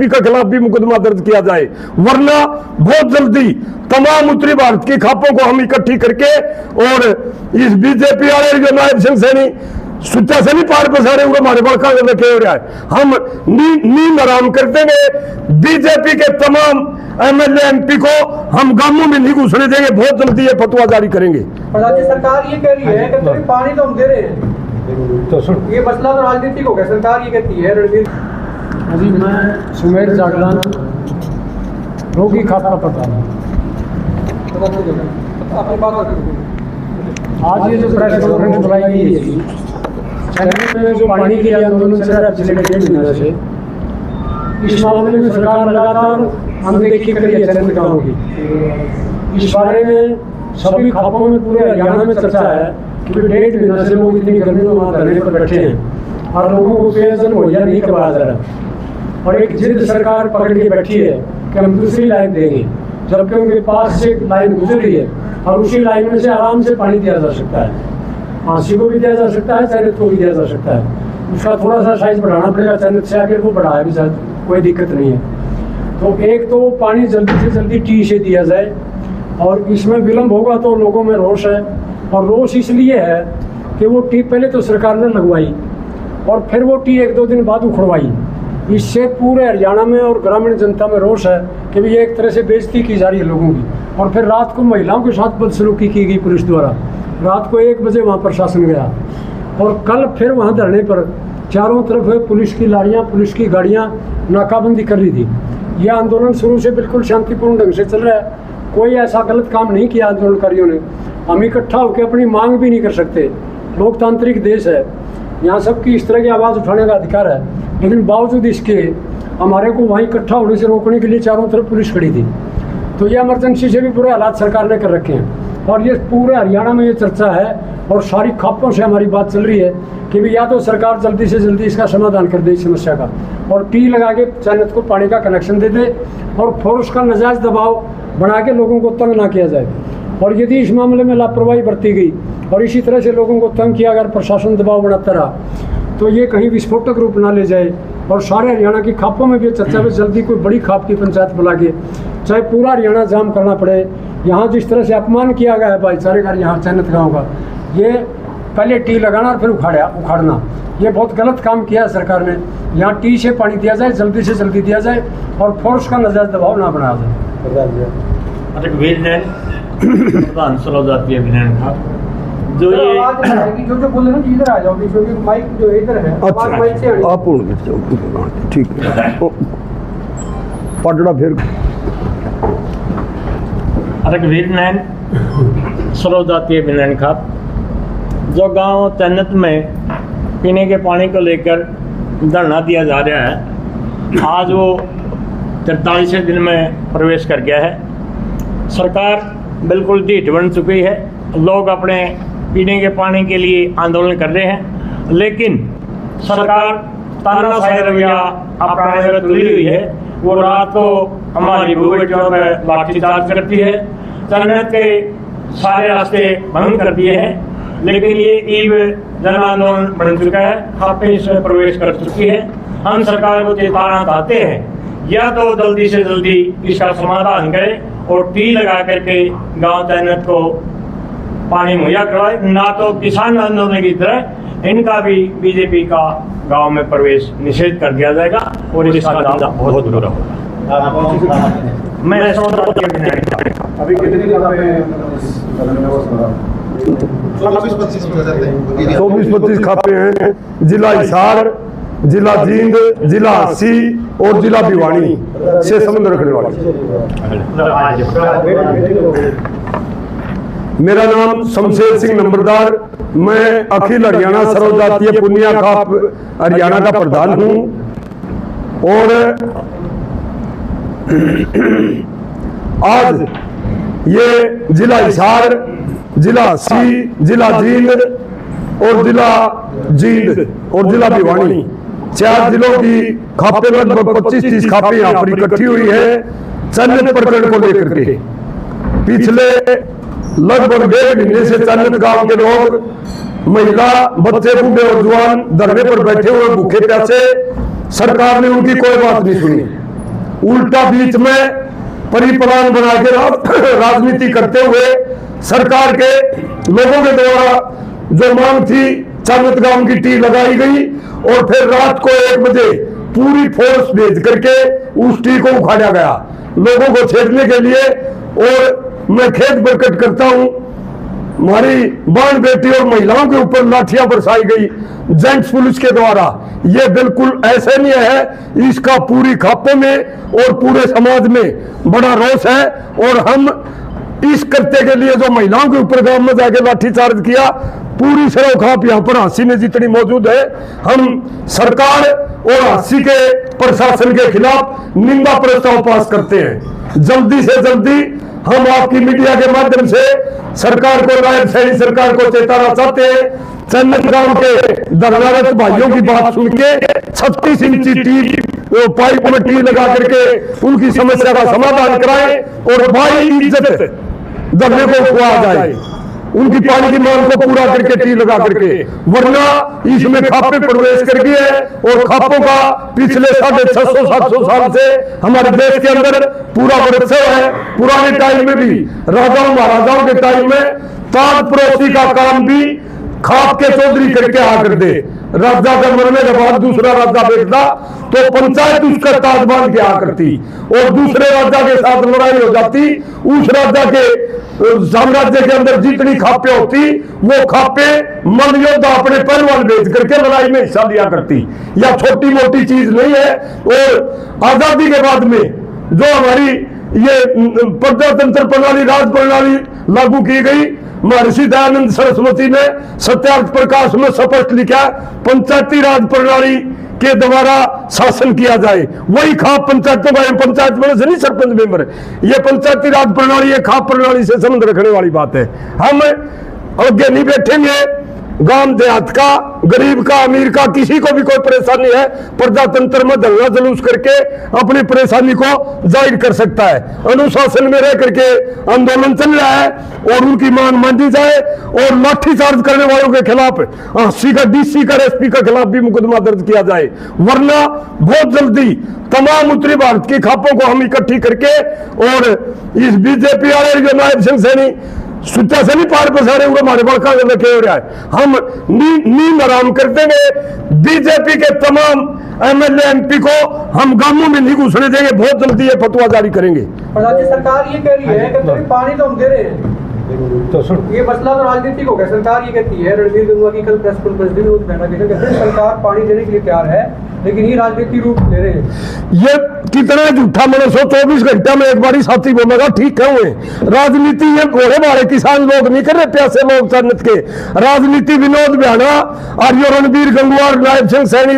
के खिलाफ भी मुकदमा दर्ज किया जाए, वरना बहुत जल्दी तमाम उत्तरी भारत की खापों को हम इकट्ठी करके और इस बीजेपी वाले जो नायब सिंह सैनी सुच्चा से नहीं पार पसारे हुए हमारे बड़का रखे हो रहा है, हम नींद आराम कर देंगे। बीजेपी के तमाम एमएलए एमपी को हम गांवों में नहीं घुसने देंगे, बहुत जल्दी ये फतवा जारी करेंगे। राज्य सरकार ये कह रही है कि पानी तो हम दे रहे हैं, तो ये मसला तो राजनीतिक हो गया। सरकार ये कहती है रणवीर अभी मैं सुमेर जागलान रोगी खाता पता आज ये जो प्रेस कॉन्फ्रेंस बुलाई गई है चैनल में जो पानी के आंदोलन चल रहा है पिछले 1.5 महीने से, इस मामले में सरकार लगातार अनदेखी कर रही है चैनल गाँव की। इस बारे में सभी खापों में पूरे हरियाणा में चर्चा है कि 1.5 महीने से लोग इतनी गर्मी में वहाँ धरने पर बैठे हैं और लोगों को पेयजल मुहैया नहीं करवाया जा रहा, और एक जिद सरकार पकड़ के बैठी है कि हम दूसरी लाइन देंगे, जबकि उनके पास से लाइन गुजर रही है और उसी लाइन में से आराम से पानी दिया जा सकता है। आंसी को भी दिया जा सकता है, चैनत को भी दिया जा सकता है। उसका थोड़ा सा साइज बढ़ाना पड़ेगा, चैनत से आगे वो बढ़ाया भी शायद कोई दिक्कत नहीं है। तो एक तो पानी जल्दी से जल्दी टी से दिया जाए, और इसमें विलम्ब होगा तो लोगों में रोष है, और रोष इसलिए है कि वो टी पहले तो सरकार ने लगवाई और फिर वो टी 1-2 दिन बाद उखड़वाई। इससे पूरे हरियाणा में और ग्रामीण जनता में रोष है कि भी ये एक तरह से बेइज्जती की जा रही है लोगों की। और फिर रात को महिलाओं के साथ बदसलूकी की गई पुलिस द्वारा। रात को 1 बजे वहाँ प्रशासन गया, और कल फिर वहाँ धरने पर चारों तरफ पुलिस की लारियाँ, पुलिस की गाड़ियाँ नाकाबंदी कर रही थी। यह आंदोलन शुरू से बिल्कुल शांतिपूर्ण ढंग से चल रहा है, कोई ऐसा गलत काम नहीं किया आंदोलनकारियों ने। हम इकट्ठा होकर अपनी मांग भी नहीं कर सकते, लोकतांत्रिक देश है, यहाँ सबकी इस तरह की आवाज़ उठाने का अधिकार है, लेकिन बावजूद इसके हमारे को वहाँ इकट्ठा होने से रोकने के लिए चारों तरफ पुलिस खड़ी थी। तो ये इमरजेंसी से भी बुरे हालात सरकार ने कर रखे हैं, और ये पूरे हरियाणा में ये चर्चा है और सारी खापों से हमारी बात चल रही है कि भी या तो सरकार जल्दी से जल्दी इसका समाधान कर दे इस समस्या का, और टी लगा के चैनत को पानी का कनेक्शन दे दे, और फोर्स का नाजायज दबाव बना के लोगों को तंग ना किया जाए। और यदि इस मामले में लापरवाही बरती गई और इसी तरह से लोगों को तंग किया अगर प्रशासन दबाव बनाता रहा, तो ये कहीं विस्फोटक रूप ना ले जाए, और सारे हरियाणा की खापों में भी चर्चा में जल्दी कोई बड़ी खाप की पंचायत बुला के चाहे पूरा हरियाणा जाम करना पड़े। यहाँ जिस तरह से अपमान किया गया है भाईचारे का यहाँ चैनत गाँव का, ये पहले टी लगाना और फिर उखाड़ना, ये बहुत गलत काम किया है सरकार ने। यहाँ टी से पानी दिया जाए, जल्दी से जल्दी दिया जाए, और फोर्स का नाजायज दबाव ना बनाया जाए। प्रधान सरोजातीय अभियान था जो ये जो बोल रहे इधर आ जाओ, माइक जो इधर है। अच्छा, माइक से आप ठीक है, पटड़ा फिर रघुवीर नैन सरोजातीय अभियान का जो गांव चन्नत में पीने के पानी को लेकर धरना दिया जा रहा है, आज वो 43वें दिन में प्रवेश कर गया है। सरकार बिल्कुल ढीठ बन चुकी है, लोग अपने पीने के पानी के लिए आंदोलन कर रहे हैं, लेकिन सरकार तानाशाही रवैया अपनाने में तुली हुई है। वो रात को हमारी बेटियों पर लाठीचार्ज करती है, चन्नत के सारे रास्ते बंद कर दिए हैं, लेकिन ये ईव जन आंदोलन बन चुका है, खापें इसमें प्रवेश कर चुकी है। हम सरकार को चेताना चाहते हैं, या तो जल्दी से जल्दी इसका समाधान करे और टी लगा करके गांव चैनत को पानी मुहैया करवाए, ना तो किसान आंदोलन की तरह इनका भी बीजेपी का गांव में प्रवेश निषेध कर दिया जाएगा, और इसका बहुत बुरा होगा। मैं अभी कितनी 24-25 खापे हैं, जिला हिसार, जिला जींद, जिला अस्सी और जिला भिवानी से संबंध रखने वाले। मेरा नाम शमशेर सिंह नंबरदार, मैं अखिल हरियाणा सर्वजातीय पुनिया खाप हरियाणा का प्रधान हूं, और आज ये जिला हिसार, जिला अस्सी, जिला जींद और जिला भिवानी 4 जिलों की खापें लगभग 25-30 खापें यहाँ पर इकट्ठी हुई है चन्नत प्रकरण को लेकर के। पिछले लगभग 1.5 महीने से चन्नत गांव के लोग, महिला, बच्चे, बूढ़े और जवान धरने पर बैठे हुए भूखे प्यासे, सरकार ने उनकी कोई बात नहीं सुनी। उल्टा बीच में परिप्लान बना के राजनीति करते हुए सरकार के लोगों के द्वारा जो मांग थी चांदगांव की टी लगाई गई और फिर रात को 1 बजे पूरी फोर्स भेज करके उस टी को उखाड़ा गया लोगों को छेड़ने के लिए। और मैं खेद प्रकट करता हूं, हमारी बहन बेटी और महिलाओं के ऊपर लाठियां बरसाई गई जेंट्स पुलिस के द्वारा। ये बिल्कुल ऐसे नहीं है, इसका पूरी खापों में और पूरे समाज में बड़ा रोष है। और हम इस कृत्य के लिए जो महिलाओं के ऊपर गांव में जाके लाठीचार्ज किया, पूरी सरो खाप यहाँ पर हांसी में जितनी मौजूद है, हम सरकार और हांसी के प्रशासन के खिलाफ निंदा प्रस्ताव पास करते हैं। जल्दी से जल्दी हम आपकी मीडिया के माध्यम से सरकार को, नायब सैनी सरकार को चेताना चाहते हैं। चांदगांव के धरनारत भाइयों की बात सुन के 36 इंची टी पाइप में टी लगा करके उनकी समस्या का समाधान कराएं और भाई इज्जत धरने को खुआ जाए, उनकी पानी की मांग को पूरा करके टी लगा करके, वरना इसमें खापे प्रवेश कर गए हैं। और खापों का पिछले 650-700 साल से हमारे देश के अंदर पूरा वर्षव है। पुराने टाइम में भी राजाओं महाराजाओं के टाइम में ताज पड़ोसी का काम भी खाप के चौधरी करके आ कर दे। राजा का मरने के बाद दूसरा राजा बैठता तो पंचायत उसका ताज बांध के आ करती और दूसरे राजा के साथ लड़ाई हो जाती। उस राजा के साम्राज्य के अंदर जितनी खापे होती वो खापे मल योद्धा अपने पहलवान बेच करके लड़ाई में हिस्सा लिया करती। या छोटी मोटी चीज नहीं है। और आजादी के बाद में जो हमारी ये प्रजातंत्र प्रणाली, राज प्रणाली लागू की गई, महर्षि दयानंद सरस्वती ने सत्यार्थ प्रकाश में स्पष्ट लिखा, पंचायती राज प्रणाली के द्वारा शासन किया जाए। वही खाप पंचायतों का, पंचायत में से नहीं सरपंच मेंबर, ये पंचायती राज प्रणाली ये खाप प्रणाली से संबंध रखने वाली बात है। हम आगे नहीं बैठेंगे। गांव देहात का, गरीब का, अमीर का, किसी को भी कोई परेशानी है, प्रजातंत्र में धरना जुलूस करके अपनी परेशानी को जाहिर कर सकता है। अनुशासन में रह करके आंदोलन चल रहा है और उनकी मांग मानी जाए। और लाठीचार्ज करने वालों के खिलाफ सी का, डीसी का, एसपी के खिलाफ भी मुकदमा दर्ज किया जाए, वरना बहुत जल्दी तमाम उत्तरी भारत की खापों को हम इकट्ठी करके और इस बीजेपी वाले जो नायब सिंह सैनी सुच्चा से नहीं पार पसारे हुए हमारे बड़का रखे हो रहा है, हम नींद आराम कर देंगे। बीजेपी के तमाम एमएलए एमपी को हम गांवों में नहीं घुसने देंगे। बहुत जल्दी ये फतवा जारी करेंगे। राज्य सरकार ये कह रही है कि पानी तो हम दे रहे हैं, तो ये मसला तो राजनीतिक हो गया। सरकार ये कहती है, रणवीर गंगवा की कल प्रेस कॉन्फ्रेंस में कहना कहते हैं सरकार पानी देने के लिए तैयार है, लेकिन ये राजनीतिक रूप ले रहे हैं। ये कितना झूठा मनुष्य 24 घंटा में एक बारी साथी बोलेगा ठीक है हुए। राजनीति ये घोड़े मारे किसान लोग नहीं कर रहे, प्यासे लोग सन्नत के। राजनीति विनोद बिहाना और यो रणवीर गंगवा और नायब सिंह सैनी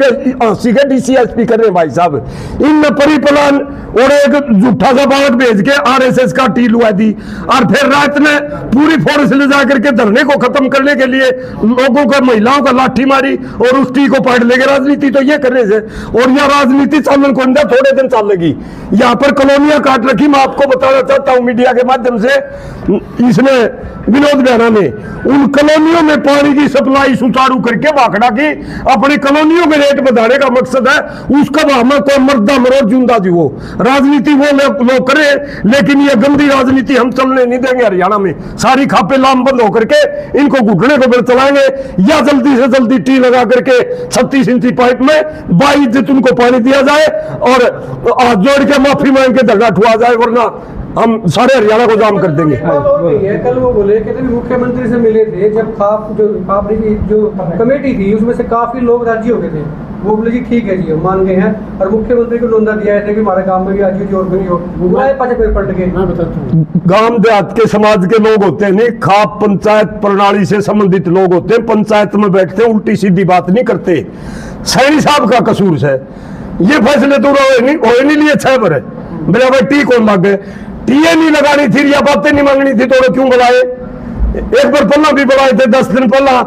के डीसीएसपी कर रहे भाई साहब। इन परिप्लान और एक झूठा सा बात भेज के आरएसएस का टी लुआ दी और फिर रात में पूरी फोर्स ले जाकर के धरने को खत्म करने के लिए लोगों का, महिलाओं का लाठी मारी और उस टी को पढ़ लेंगे। राजनीति तो ये करने से, और यह राजनीति चालन को अंदर थोड़े दिन चलेगी। यहाँ पर कॉलोनियां काट रखी। मैं आपको बताना चाहता हूं मीडिया के माध्यम से, इसने विनोद बिहाना ने उन कॉलोनियों में पानी की सप्लाई सुचारू करके भाखड़ा की अपनी कॉलोनियों के रेट बढ़ाने का मकसद है। उसका हमें कोई मर्दा मरो जिंदा जी, वो राजनीति वो लोग करे, लेकिन ये गंदी राजनीति हम चलने नहीं देंगे। हरियाणा में सारी खापे लाम बंद होकर के इनको घुटने को फिर चलाएंगे, या जल्दी से जल्दी टी लगा करके 36 इंची पाइप में 22 उनको पानी दिया जाए और हाथ जोड़ के माफी मांग के धरना ठुआ जाए, वरना हम सारे हरियाणा को जाम कर देंगे। कल वो बोले कि मुख्यमंत्री से मिले थे, जब खाप जो कमेटी थी उसमें से काफी लोग राजी हो गए थे। वो बोले जी ठीक है जी हम मान गए हैं, और मुख्यमंत्री को नोंदा दिया है कि हमारे गांव में भी आज और बनी हो पलट गए। गांव देहात के समाज के लोग होते हैं नहीं, खाप पंचायत प्रणाली से संबंधित लोग होते हैं, पंचायत में बैठते हैं, उल्टी सीधी बात नहीं करते। सैनी साहब का कसूर है, ये फैसले तो हो नहीं लिए 6 बार मेरा भाई टी कौन लग गए, टीए नहीं लगानी थी या बातें नहीं मांगनी थी तो क्यों बुलाए। एक बार पहला भी बुलाए थे, 10 दिन पहला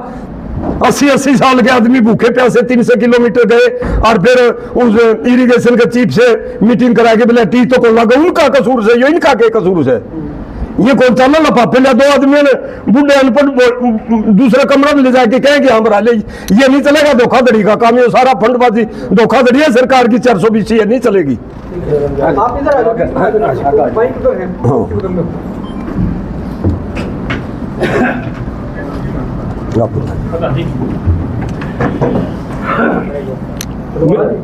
80 साल के आदमी भूखे प्यासे 300 किलोमीटर गए और फिर उस इरिगेशन के चीफ से मीटिंग करा के बोले टी तो कौन लगा। उनका कसूर से, इनका के कसूर से, ये कौन चला लफाफे ले दो आदमी ने बूढ़े अनपढ़ दूसरा कमरा में ले जाके कहेंगे हम ले, ये नहीं चलेगा। धोखाधड़ी का काम, ये सारा फंडबाजी धोखाधड़ी है सरकार की 420, ये नहीं चलेगी। आप इधर आ जाओ, माइक तो है।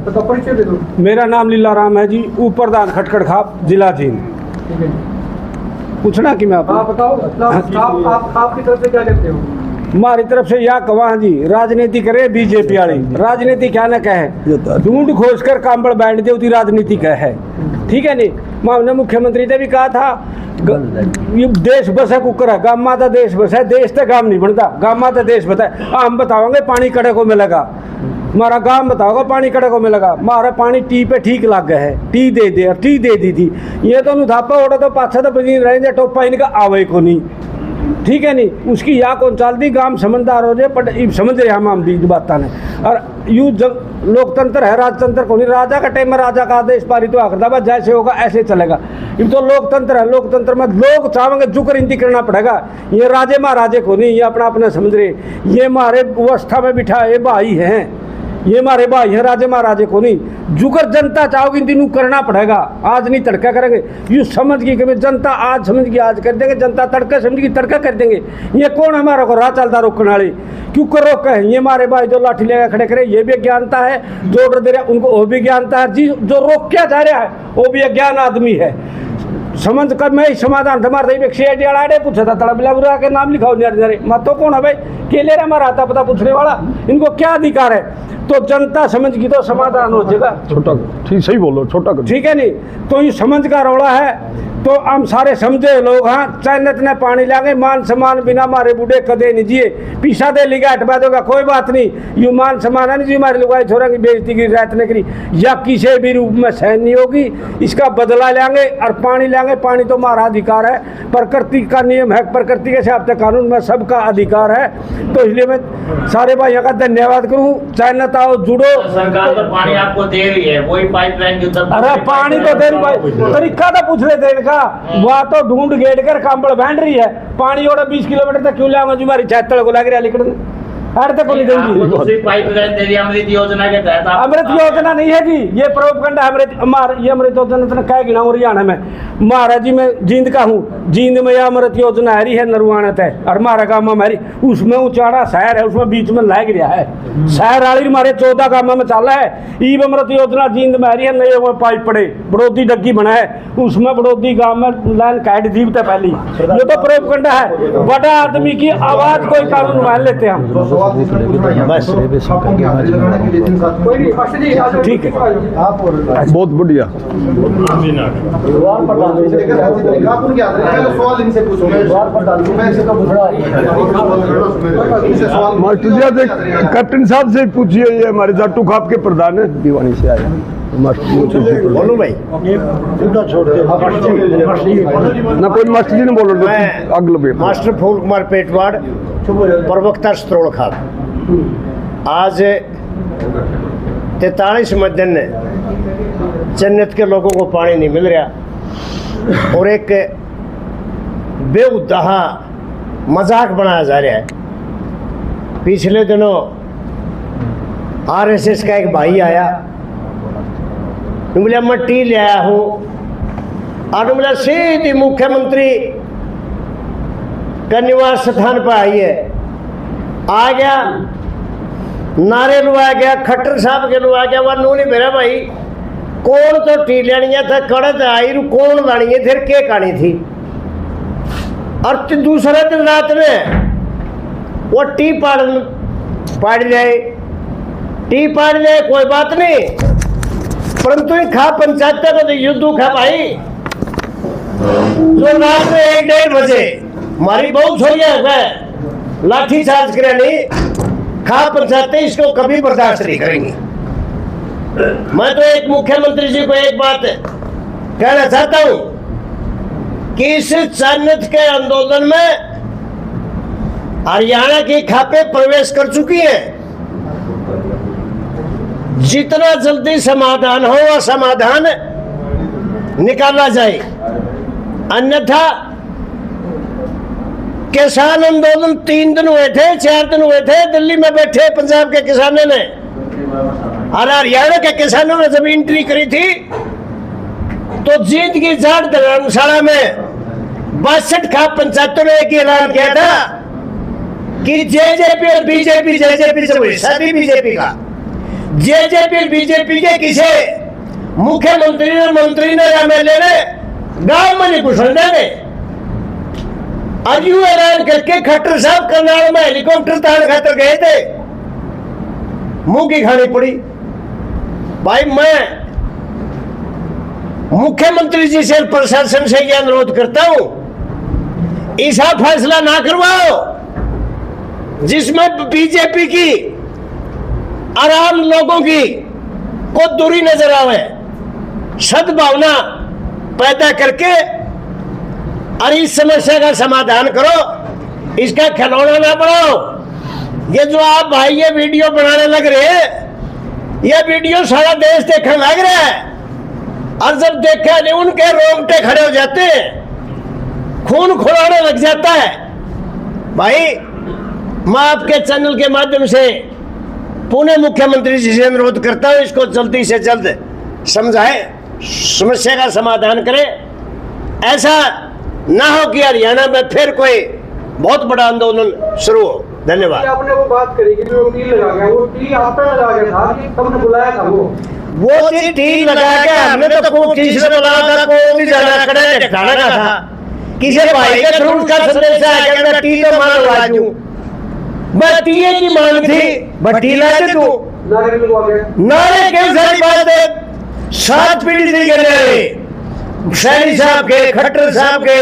तो परिचय दे दो। मेरा नाम लीलाराम है जी, ऊपरदान खटखड़ खाप, जिला जींद। ठीक है, पूछना कि मैं आप बताओ आप आपकी तरफ से क्या कहते हो? हमारी तरफ से या कहा जी, राजनीति करे बीजेपी वाली, राजनीति क्या न कहे, ढूंढ खोज कर कांबड़ बैंड दे उती राजनीति कह है, ठीक है नहीं। मामने मुख्यमंत्री ने भी कहा था ये देश बस है कुकर है, गाम माता देश बस है, देश तो गाम नहीं बनता, गाम माता देश बस है। हम बताओगे पानी कड़े को मिलेगा, हमारा गांव बताओगे पानी कड़े को मिलेगा, हमारा पानी टी पे ठीक लग गया है, टी दे दे, टी दे दी थी, ये तो धापा ओढ़ा तो पाछा तो बजी रहेंगे, टोपा इनका आवे को नहीं, ठीक है नहीं। उसकी या कौन चलती, गांव समझदार हो जाए, बट समझ रहे हम बीज बात ने। और यू जब लोकतंत्र है, राजतंत्र को नहीं, राजा का टाइम में राजा का आदेश पारित हुआ करता, बस जैसे होगा ऐसे चलेगा। ये तो लोकतंत्र है, लोकतंत्र में लोग चाहेंगे जुकर इंती करना पड़ेगा। ये राजे महाराजे को नहीं, ये अपना अपना समझ रहे, ये हमारे व्यवस्था में बिठा ये भाई हैं, ये हमारे भाई हैं, राजे महाराजे को नहीं। जुकर जनता चाहोगी इन दिनों करना पड़ेगा, आज नहीं तड़का करेंगे। यू समझ गई कि जनता आज समझ गई आज कर देंगे, जनता तड़का समझ गई तड़का कर देंगे। ये कौन हमारा को राह चलता रोकने वाले, क्यों कर रोका है? ये हमारे भाई जो लाठी लेकर खड़े करे, ये भी अज्ञानता है, जो ऑर्डर दे रहे हैं उनको वो भी ज्ञानता है, जी जो रोक क्या जा रहा है वो भी अज्ञान आदमी है। समझ कर मैं समाधान हमारे शेडियाड़े पूछा था, तड़बला के नाम लिखाओ जरे मत तो कौन है भाई, केले रहा हमारा आता पता पूछने वाला, इनको क्या अधिकार है? तो जनता समझ की तो समाधान हो जाएगा। छोटा ठीक, सही बोलो, छोटा ठीक है नहीं, तो ये समझ का रौला है, तो हम सारे समझे लोग। हाँ चैनत ने पानी लागे, मान सम्मान बिना मारे बूढ़े कदे नहीं जिए, पीछा दे लिगा हटवा देगा कोई बात नहीं, यू मान सम्मान है नहीं जी, हमारे लुगाई छोरा की बेइज्जती की रात ने करी या किसी भी रूप में सहन नहीं होगी, इसका बदला लेंगे और पानी लेंगे। पानी तो हमारा अधिकार है, प्रकृति का नियम है, प्रकृति के हिसाब से कानून में सबका अधिकार है। तो इसलिए मैं सारे भाइयों का धन्यवाद करूँ, चैनत आओ जुड़ो। सरकार तो पानी आपको दे रही है, वही पाइपलाइन जो अरे पानी तो दे रही भाई, तरीका तो पूछ रहे थे इनका, वह तो ढूंढ गेट कर कांबड़ बैंड रही है, पानी और 20 किलोमीटर तक क्यों लाऊंगा जी, हमारी छातड़ को लग रहा लिखने हर तक नहीं देंगी। पाइपलाइन दे रही है अमृत योजना के तहत। अमृत योजना नहीं है जी, ये प्रोपगंडा है। ये अमृत योजना क्या गिना हरियाणा में, महाराज जी मैं जींद का हूँ, जींद में यह अमृत योजना हरी है, नरवाना है और हमारा गाँव में हमारी उसमें उचाड़ा शहर है, उसमें बीच में लाग रहा है शहर वाली हमारे 14 गाँव में चल रहा है। ईब अमृत योजना जींद में हरी है, नए वो पाइप पड़े बड़ोदी डग्गी बना है, उसमें बड़ोदी गाँव में लाइन काट दी पहली। ये तो प्रोपगंडा है, बड़ा आदमी की आवाज कोई कानून मान लेते हैं हम। ठीक है, बहुत बढ़िया। मास्टर जी कैप्टन साहब से पूछिए, ये हमारे जाटू खाप के प्रधान है, दीवानी से आए बोलो भाई, ना कोई मास्टर जी ने बोलो अगले मास्टर फूल कुमार पेटवाड़, प्रवक्ता स्त्रोड़ खाप। आज 43 मध्यन ने जन्नत के लोगों को पानी नहीं मिल रहा और एक बेउद्दाहा मजाक बनाया जा रहा है। पिछले दिनों आरएसएस का एक भाई आया, बोला मैं टी ले आया हूँ, और बोला सीधी मुख्यमंत्री का निवास स्थान पर आई है, आ गया नारे लुआ गया, खट्टर साहब के लुआ गया, वह नूनी मेरा भाई कौन तो टी लेनी था, कड़त आई रू कौन लानी है, फिर के कहानी थी। और दूसरे दिन रात में वो टी पाड़ जाए, टी पाड़ जाए कोई बात नहीं, परंतु खा पंचायत का तो युद्ध खा भाई। जो रात में 1-1:30 बजे हमारी बहुत छोड़िया है, लाठी चार्ज करे नहीं, खा पंचायत इसको कभी बर्दाश्त नहीं करेंगी। मैं तो एक मुख्यमंत्री जी को एक बात कहना चाहता हूं कि इस चैनत के आंदोलन में हरियाणा की खापें प्रवेश कर चुकी हैं, जितना जल्दी समाधान हो वह समाधान निकाला जाए, अन्यथा किसान आंदोलन 3 दिन हुए थे, 4 दिन हुए थे। दिल्ली में बैठे पंजाब के किसानों ने और हरियाणा के किसानों ने जब एंट्री करी थी तो जीत की जाट धर्मशाला में 62 खाप पंचायतों ने एक ऐलान किया था कि जेजेपी और बीजेपी, जेजेपी से हिस्सा भी बीजेपी का, जेजेपी बीजेपी के किसे मुख्यमंत्री ने, मंत्री ने, एमएलए ने गांव में नहीं घुसन देंगे। आज यू ऐलान करके खट्टर साहब करनाल में हेलीकॉप्टर तान खातर गए थे, मुंह की खानी पड़ी। भाई मैं मुख्यमंत्री जी से, प्रशासन से यह अनुरोध करता हूं, ऐसा फैसला ना करवाओ जिसमें बीजेपी की आराम लोगों की को दूरी नजर आवे। सद्भावना पैदा करके और इस समस्या का समाधान करो, इसका खिलौना ना बनाओ। ये जो आप भाई ये वीडियो बनाने लग रहे हैं, ये वीडियो सारा देश देखने लग रहा है और जब देखा नहीं उनके रोंगटे खड़े हो जाते हैं, खून खौलाने लग जाता है। भाई मैं आपके चैनल के माध्यम से पुणे मुख्यमंत्री जी से अनुरोध करता हूं, इसको जल्दी से जल्द समझाए, समस्या का समाधान करें। ऐसा ना हो कि हरियाणा में फिर कोई बहुत बड़ा आंदोलन शुरू हो। धन्यवाद। आपने वो बात करी कि जो टील लगा गया, वो टील आपने लगा गया था कि तुमने बुलाया था वो टील लगा के हमने तो खूब तीसरे बुलाया था, कोई भी जाना खड़े ठिकाना का था। किसी भाई के थ्रू का संदेश आया कि मैं टील तो मान लगा दूं, मैं टीए की मांग थी, बट्टी ला दे तू नारे लगवा गए। नारे के सारी बात है। 7 पीढ़ी से गए सैनी साहब के, खट्टर साहब के,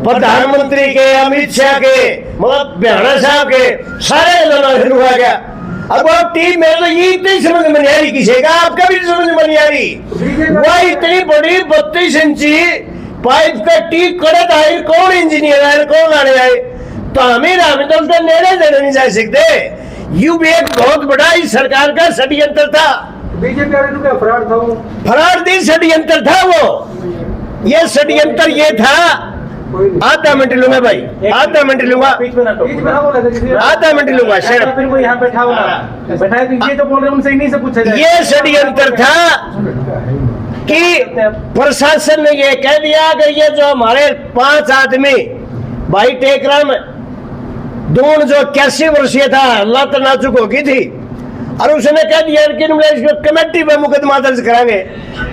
प्रधानमंत्री के, अमित शाह के, मतलब बिहाना साहब के, सारे लोगों शुरू हो गया। अब वो टीम में तो ये इतनी समझ में नहीं आ रही, किसी का आपका भी समझ में नहीं आ रही। वह इतनी बड़ी 32 इंची पाइप का टीप करे था, कौन इंजीनियर आए, कौन आने आए, तो हमें तो नेड़े देने नहीं जा सकते। यू भी एक बहुत बड़ा इस सरकार का षड्यंत्र था। बीजेपी वाले का फरार था वो, फरार दी षड्यंत्र था वो। ये षड्यंत्र ये था। आधा मिनट लूंगा भाई, आधा मिनट लूंगा, बीच में ना बोला था किसी ने। आधा मिनट लूंगा सर। फिर वो यहाँ बैठा हुआ बैठा है, ये तो बोल रहे उनसे इन्हीं से पूछा जाए। ये षड्यंत्र था कि प्रशासन ने ये कह दिया कि ये जो हमारे 5 आदमी भाई टेकराम दून जो 81 वर्षीय था, लत नाजुक होगी थी और उसने कह दिया कि कमेटी में मुकदमा दर्ज कराएंगे।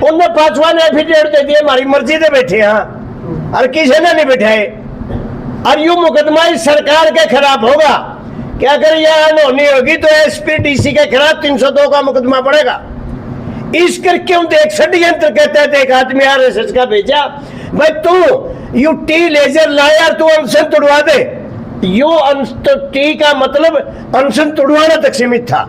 उनने 5वां ने एफिडेविट दे दिया, हमारी मर्जी से बैठे यहाँ और किसी ने नहीं बैठाए। और यूं मुकदमा इस सरकार के खिलाफ होगा कि अगर यह अनहोनी होगी तो एसपी डीसी के खिलाफ 302 का मुकदमा पड़ेगा। इस कर क्यों देख षड्यंत्र कहते हैं। एक आदमी आरएसएस का भेजा, भाई तू यू टी लेजर लाया, तू अनशन तोड़वा दे। यू टी का मतलब अनशन तोड़वाना तक सीमित था।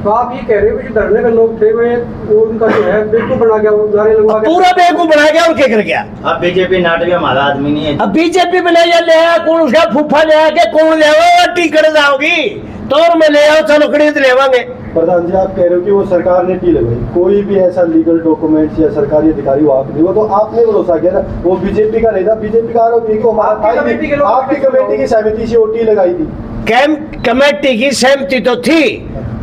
तो आप ये कह रहे हो कि जो धरने के लोग थे वो उनका जो है बेवकूफ बना गया, वो नारे लगवा गया, पूरा बेवकूफ बना गया और क्या कर गया। अब बीजेपी नाटक हमारा आदमी नहीं है। अब बीजेपी में ले आया, कौन उसका फूफा ले आके कौन ले आओ, टिकट जाओगी तो में ले आओ, चलो खरीद लेवांगे। प्रधान जी आप कह रहे हो कि वो सरकार ने टी लगाई, कोई भी ऐसा लीगल डॉक्यूमेंट्स या सरकारी अधिकारी वो आप नहीं, वो तो आपने भरोसा किया ना, वो बीजेपी का नहीं था। बीजेपी का आरोप को आपकी कमेटी की सहमति से वो टी लगाई थी। कमेटी की सहमति तो थी,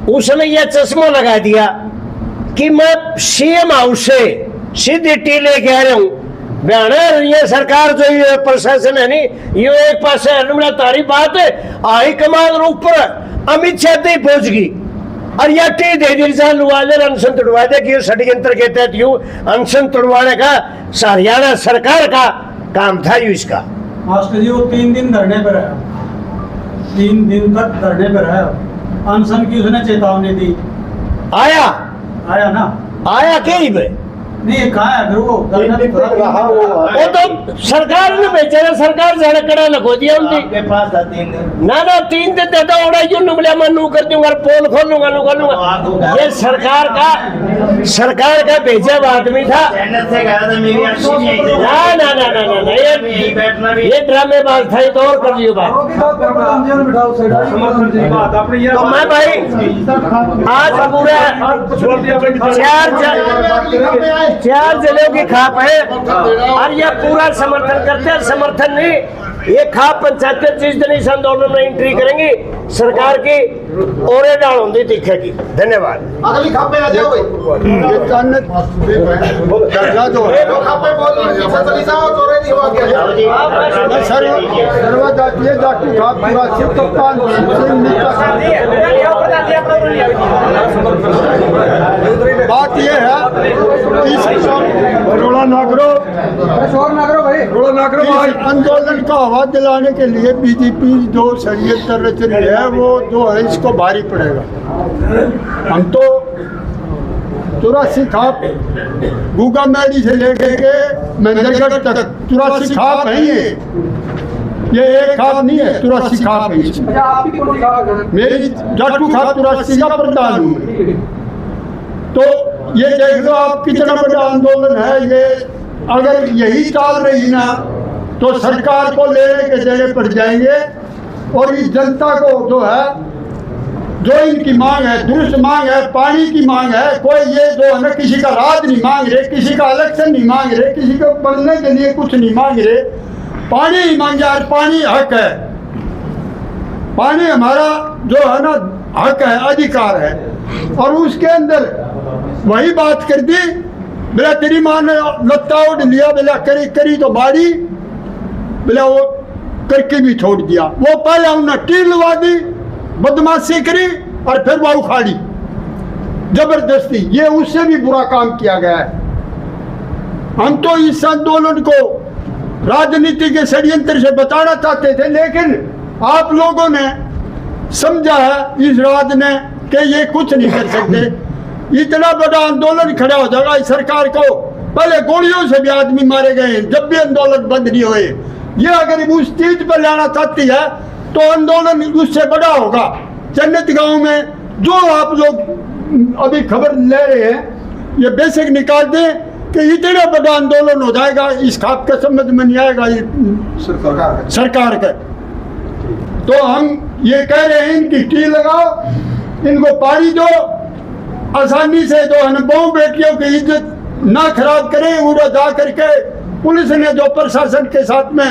उसने यह चश्मा लगा दिया कि मैं सीएम हाउस से सीधी टी लेके आ रहा हूँ। बयाना ये सरकार जो ये प्रशासन है नहीं, ये एक पास है तारी बात है, हाई कमान ऊपर अमित शाह तक पहुंच गई और यह टी दे दी अनशन तोड़वा दे कि षड्यंत्र के तहत यू अनशन तोड़वाने का हरियाणा सरकार का काम था। यू इसका मास्टर जी वो 3 दिन धरने पर रहा, 3 दिन तक धरने पर रहा, अनशन की उसने चेतावनी दी। आया ना, आया क्या ही भाई नहीं कहा है फिर वो तो सरकार ने भेजा ना, सरकार जाने कड़ा लगो दिया उनकी। आपके पास था 3 दिन। ना 3 दिन देता उड़ा यूं नुबलिया मैं नू कर दूंगा, पोल खोल लूंगा। ये सरकार का भेजा हुआ आदमी था। चैनल से कहा था मेरी अर्जी नहीं थी। ना यही बैठना भी ये ड्रामेबाज था, ये तो और कर लियो बात। तो मैं भाई आज पूरा 4 जिलों की खाप है और ये पूरा समर्थन करते हैं। समर्थन नहीं, ये खाप पंचायत जिस दिन इस आंदोलन में एंट्री करेंगी सरकार की और डाल होती दिखेगी। धन्यवाद। अगली खापे आ जाओ भाई। ये जो है खापे बोल सर्वजातीय जाति खाप पूरा सिर्फ तो बात ये है रोड़ा ना करो, शोर ना करो भाई। रोड़ा ना करो भाई। आंदोलन का हवा दिलाने के लिए बीजेपी जो षड्यंत्र रच रही है वो जो है इसको भारी पड़ेगा। हम तो 84 खाप गुगा मैडी से लेके के महेंद्रगढ़ तक 84 खाप है। ये एक खाप नहीं है, 84 खाप है इसमें। अच्छा, आपकी कौन सी खाप है? मेरी जाटू खाप 84 का प्रधान हूँ। तो ये देख लो आप कितना बड़ा आंदोलन है ये। अगर यही चाल रही ना तो सरकार को लेने के जगह पड़ जाएंगे और इस जनता को जो है जो इनकी मांग है, दुरुस्त मांग है, पानी की मांग है, कोई ये जो है ना किसी का राज नहीं मांग रहे, किसी का इलेक्शन नहीं मांग रहे, किसी को बनने के लिए कुछ नहीं मांग रहे, पानी ही मांग रहे। पानी हक है, पानी हमारा जो है ना हक है, अधिकार है। और उसके अंदर वही बात कर दी, बोला तेरी माँ ने लत्ता उड़ लिया, बोला करी करी तो बाड़ी, बोला वो करके भी छोड़ दिया। वो पहले उन्होंने टील लगा दी, बदमाशी करी और फिर वो उखाड़ी जबरदस्ती। ये उससे भी बुरा काम किया गया है। हम तो इस आंदोलन को राजनीति के षड्यंत्र से बचाना चाहते थे, लेकिन आप लोगों ने समझा है इस राज ने कि ये कुछ नहीं कर सकते। इतना बड़ा आंदोलन खड़ा हो जाएगा इस सरकार को। पहले गोलियों से भी आदमी मारे गए जब भी आंदोलन बंद नहीं हुए। ये अगर उस चीज पर लाना चाहती है तो आंदोलन उससे बड़ा होगा। जन्नत गांव में जो आप लोग अभी खबर ले रहे हैं, ये बेसिक निकाल दें कि इतना बड़ा आंदोलन हो जाएगा, इस खाप के समझ में नहीं आएगा सरकार का। तो हम ये कह रहे हैं इनकी टी लगाओ, इनको पानी दो, आसानी से जो है ना बहु बेटियों की इज्जत ना खराब करें। उड़ा जा करके पुलिस ने जो प्रशासन के साथ में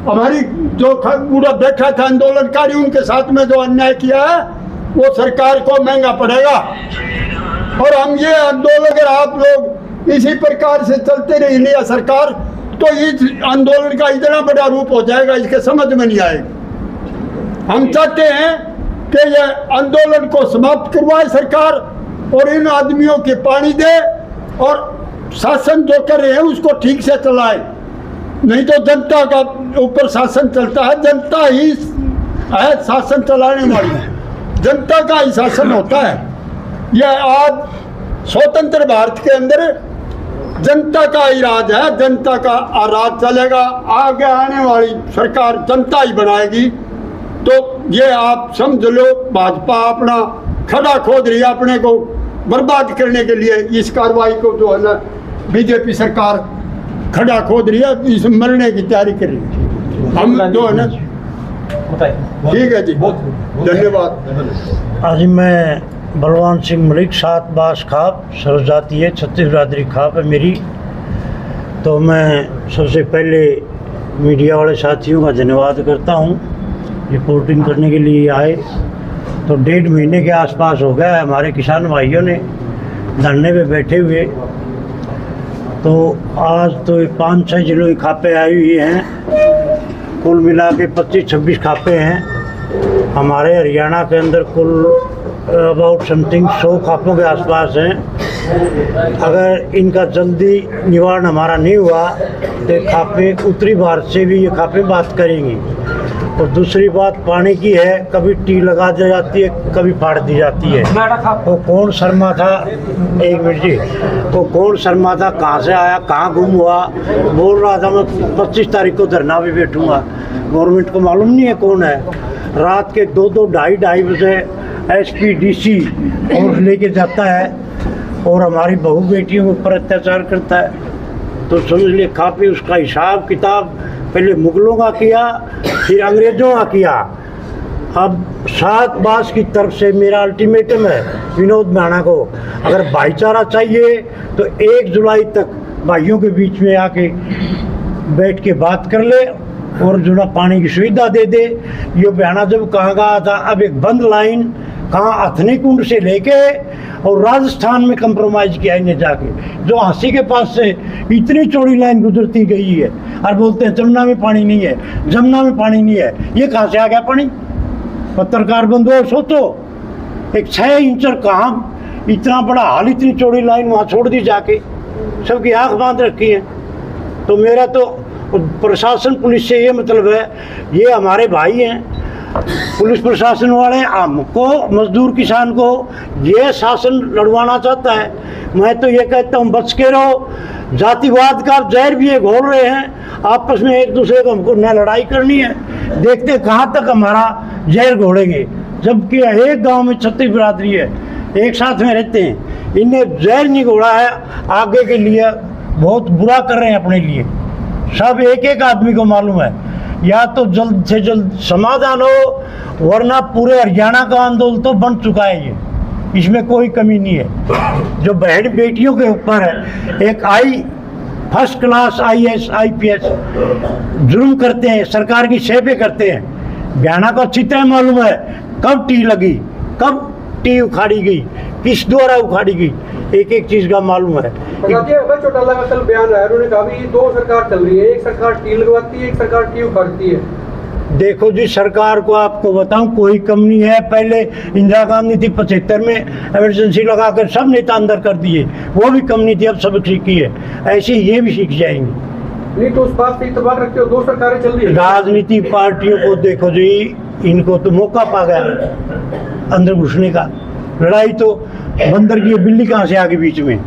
हमारी जो पूरा बैठा था आंदोलनकारी, उनके साथ में जो अन्याय किया है वो सरकार को महंगा पड़ेगा। और हम ये आंदोलन अगर आप लोग इसी प्रकार से चलते रही लिया सरकार, तो इस आंदोलन का इतना बड़ा रूप हो जाएगा इसके समझ में नहीं आएगा। हम चाहते हैं कि यह आंदोलन को समाप्त करवाए सरकार और इन आदमियों के पानी दे और शासन जो कर रहे हैं उसको ठीक से चलाए। नहीं तो जनता का ऊपर शासन चलता है, जनता ही है शासन चलाने वाली, जनता का ही शासन होता है। यह आज स्वतंत्र भारत के अंदर जनता का ही राज है, जनता का राज चलेगा। आगे आने वाली सरकार जनता ही बनाएगी। तो ये आप समझ लो, भाजपा अपना खड़ा खोद रही है अपने को बर्बाद करने के लिए। इस कार्रवाई को जो है ना बीजेपी सरकार खड़ा खोद रही है, इस मरने की तैयारी कर रही है। हम जो है ना ठीक है जी, धन्यवाद। आज मैं बलवान सिंह मलिक, 7 बास खाप सर्वजातीय 36 बिरादरी खाप है मेरी। तो मैं सबसे पहले मीडिया वाले साथियों का धन्यवाद करता हूँ, रिपोर्टिंग करने के लिए आए। तो 1.5 महीने के आसपास हो गया है हमारे किसान भाइयों ने धरने पे बैठे हुए। तो आज तो 5-6 जिलों की खापें आई हुई हैं, कुल मिला के 25-26 खापें हैं। हमारे हरियाणा के अंदर कुल अबाउट समथिंग 100 खापों के आसपास हैं। अगर इनका जल्दी निवारण हमारा नहीं हुआ तो खापें उत्तरी भारत से भी ये खापें बात करेंगी। और दूसरी बात पानी की है, कभी टी लगा दी जाती है, कभी फाड़ दी जाती है। वो कौन शर्मा था, 1 मिनट जी, वो कौन शर्मा था, कहाँ से आया, कहाँ गुम हुआ, बोल रहा था मैं 25 तारीख को धरना भी बैठूंगा। गवर्नमेंट को मालूम नहीं है कौन है। रात के 2-2, 2:30 बजे SPDC और लेके जाता है और हमारी बहू बेटियों के ऊपर अत्याचार करता है। तो समझ लिए काफ़ी उसका हिसाब किताब पहले मुगलों का किया, फिर अंग्रेजों का किया। अब 7 बास की तरफ से मेरा अल्टीमेटम है विनोद महाना को, अगर भाईचारा चाहिए तो 1 जुलाई तक भाइयों के बीच में आके बैठ के बात कर ले। और जो ना पानी की सुविधा दे दे। ये बयाना जब कहा गया था, अब एक बंद लाइन कहाँ अथनी कुंड से लेके और राजस्थान में कंप्रोमाइज किया इन्हें जाके, जो हांसी के पास से इतनी चौड़ी लाइन गुजरती गई है और बोलते हैं जमुना में पानी नहीं है, जमुना में पानी नहीं है। ये कहाँ से आ गया पानी? पत्रकार बंधुओं सोचो, एक 6 इंचर कहाँ इतना बड़ा हाल, इतनी चौड़ी लाइन वहाँ छोड़ दी जाके, सबकी आंख बांध रखी है। तो मेरा तो प्रशासन पुलिस से ये मतलब है, ये हमारे भाई हैं, पुलिस प्रशासन वाले हमको मजदूर किसान को ये शासन लड़वाना चाहता है। मैं तो ये कहता हूँ बच के रहो, जातिवाद का जहर भी ये घोल रहे हैं आपस में, एक दूसरे को हमको न लड़ाई करनी है, देखते कहाँ तक हमारा जहर घोलेंगे। जबकि एक गांव में 36 बिरादरी है, एक साथ में रहते हैं, इन्हें जहर नहीं घोड़ा है, आगे के लिए बहुत बुरा कर रहे हैं अपने लिए। सब एक एक आदमी को मालूम है, या तो जल्द से जल्द समाधान हो, वरना पूरे हरियाणा का आंदोलन तो बन चुका है ये, इसमें कोई कमी नहीं है। जो बहन बेटियों के ऊपर है, एक फर्स्ट क्लास IAS IPS जुर्म करते हैं, सरकार की सेवे करते हैं। हरियाणा को अच्छी तरह मालूम है कब टी लगी, कब टी उखाड़ी गई, किस द्वारा उखाड़ी गई, एक एक चीज का मालूम है। चौटाला का कल बयान आया, उन्होंने कहा भी 2 सरकार चल रही है, एक सरकार टी लगवाती है, एक सरकार टी उखाड़ती है। देखो जी, सरकार को आपको बताऊं कोई कम नहीं है। पहले इंदिरा गांधी थी 75 में, इमरजेंसी लगाकर सब नेता अंदर कर दिए, वो भी कम नहीं थी, अब सब सीखी है, ऐसे ये भी सीख जाएंगे। नहीं तो उस बात से इत्तेफाक रखते हो, 2 सरकारें चल रही है। राजनीति पार्टियों को देखो जी, इनको तो मौका पा गया अंदर घुसने का। लड़ाई तो बंदर की बिल्ली कहाँ से आगे बीच में,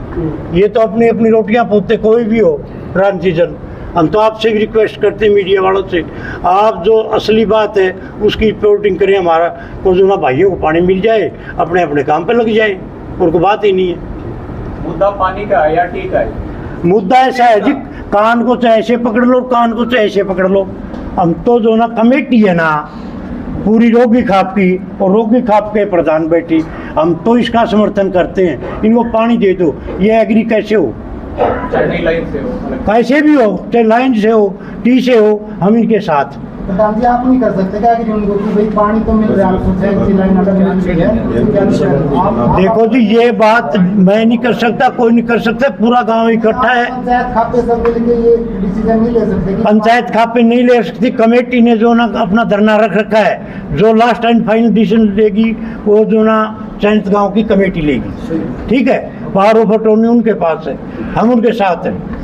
ये तो अपनी अपनी रोटियां पोते कोई भी हो राजनीति जन। हम तो आपसे भी रिक्वेस्ट करते हैं मीडिया वालों से, आप जो असली बात है उसकी रिपोर्टिंग करें, हमारा को जो ना भाइयों को पानी मिल जाए, अपने अपने काम पे लग जाए, और कोई बात ही नहीं है। मुद्दा पानी का है या टी का है? मुद्दा ऐसा है जी, कान को चाहे ऐसे पकड़ लो, कान को चाहे ऐसे पकड़ लो। हम तो जो ना कमेटी है ना पूरी रोगी खाप की, और रोगी खाप के प्रधान बैठी, हम तो इसका समर्थन करते हैं, इनको पानी दे दो। ये एग्री कैसे हो, चाहे लाइन से हो, कैसे भी हो, चाहे लाइन से हो, टी से हो, हम इनके साथ। प्रधान जी आप नहीं कर सकते क्या कि उनको कि भाई पानी तो मिल रहा है, देखो जी, ये बात मैं नहीं कर सकता, कोई नहीं कर सकता, पूरा गांव इकट्ठा है। पंचायत खाते सब मिलके ये डिसीजन नहीं ले सकते? पंचायत खाते नहीं ले सकती, कमेटी ने जो ना अपना धरना रख रखा है, जो लास्ट एंड फाइनल डिसीजन लेगी वो जो ना चयनित गांव की कमेटी लेगी, ठीक है। पावर ऑफ अटॉर्नी उनके पास है, हम उनके साथ हैं।